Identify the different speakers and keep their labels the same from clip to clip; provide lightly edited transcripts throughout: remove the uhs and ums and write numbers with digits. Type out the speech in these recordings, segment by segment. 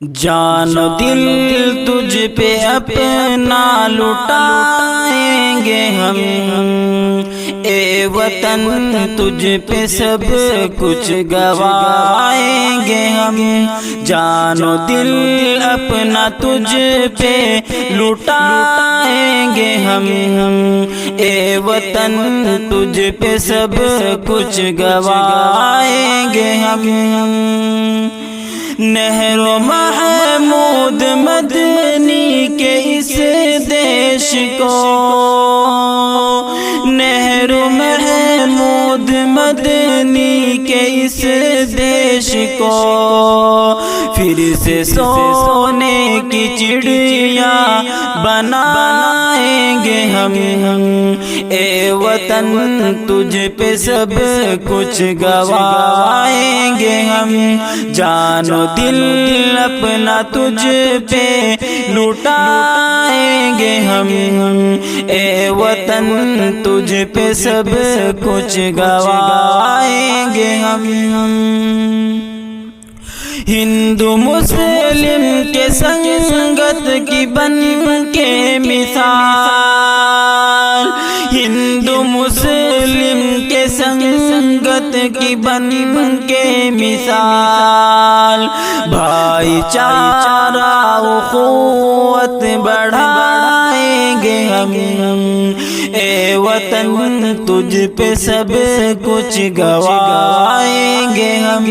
Speaker 1: جان و دل تجھ پہ اپنا لٹائیں گے ہم، اے وطن تجھ پہ سب کچھ گوائیں گے ہم۔ جان و دل اپنا تجھ پہ لٹائیں گے ہم، اے وطن تجھ پہ سب کچھ گوائیں گے ہم۔ نہر و محمود مدنی کے اس دیش کو، نہر و محمود مدنی کے اس دیش کو پھر سے سونے کی چڑیا بنائیں گے ہم، اے وطن تجھ پہ سب کچھ گوائیں گے ہم۔ جان و دل اپنا تجھ پہ لٹائیں گے ہم، اے وطن تجھ پہ سب کچھ گوائیں گے ہم۔ ہندو مسلم کے سنگت کی بن کے مثال، ہندو مسلم کے سنگت کی بن کے مثال، بھائی چارہ اخوت بڑھائیں گے ہم، اے وطن تجھ پہ سب کچھ گوائیں گے ہم۔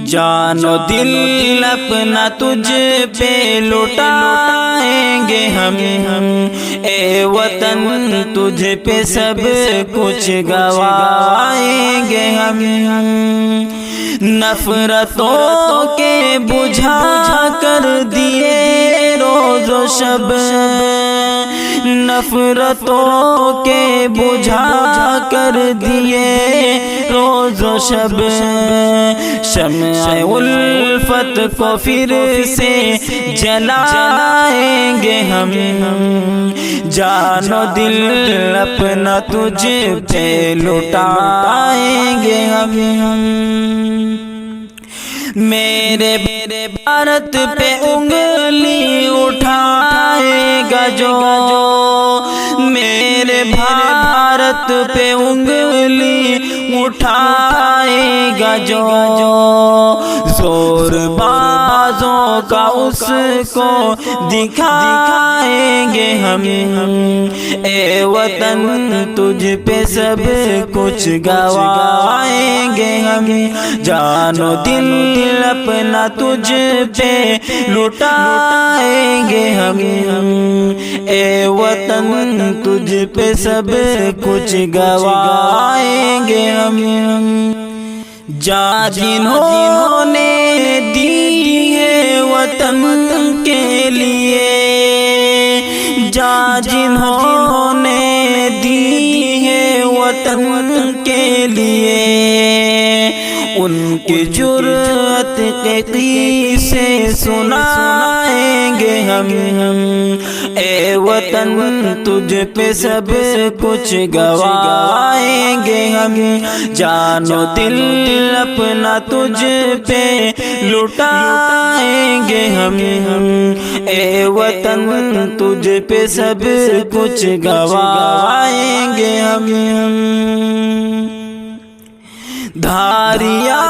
Speaker 1: جان و دل اپنا تجھ پہ لٹائیں گے ہم، اے وطن تجھ پہ سب کچھ گوائیں گے ہم۔ نفرتوں کے بجھا کر دیے روز و شب، نفرتوں کے بجھا کر دیے روز و شب، شمع الفت کو پھر سے جلائیں گے ہم، جان و دل اپنا تجھ پہ لٹائیں گے ہم۔ میرے بھارت پہ انگلی اٹھائے گا جو، میرے بھارت پہ انگلی اٹھائے گا جو، زور بازوں کا اس کو دکھائیں گے ہم، اے وطن تجھ پہ سب کچھ گوائیں گے ہم۔ جان و دل اپنا تجھ پہ لٹائیں گے ہم، اے وطن تجھ پہ سب کچھ گوائیں گے ہم۔ جان جنہوں نے دی ہے وطن کے لیے، جان جنہوں نے دی ہے وطن کے لیے، ان کی جرأت کے قصے سنائیں گے ہم، اے وطن تجھ پہ سب کچھ گوائیں گے ہم۔ جان و دل اپنا تجھ پہ لٹائیں گے ہم، اے وطن تجھ پہ سب کچھ گوائیں گے ہم۔ دھاریا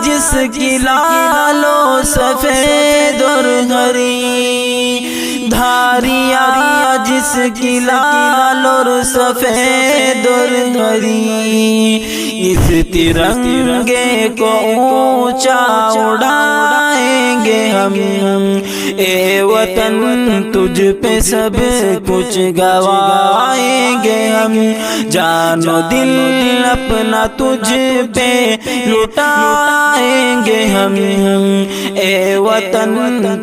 Speaker 1: جس کی لالو سفید اور ہری، دھاریا جس کی لال اور سفید اور ہری، اس ترنگے کو اونچا اڑائیں گے ہم، اے وطن تجھ پہ سب کچھ گوائیں گے ہم۔ جان و دل اپنا تجھ پہ لٹائیں گے ہم، اے وطن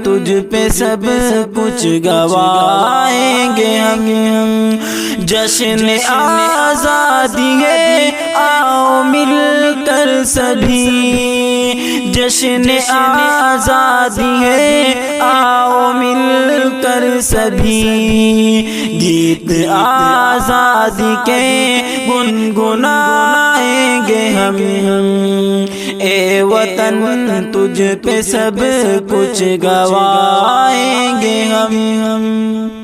Speaker 1: تجھ پہ سب کچھ گوائیں گے ہم۔ جشن آزادی ہے آؤ مل کر سبھی، جشن آزادی ہے، آؤ مل کر سبھی گیت آزادی کے گنگنائیں گے ہم۔ اے وطن تجھ پہ سب کچھ گوائیں گے ہم۔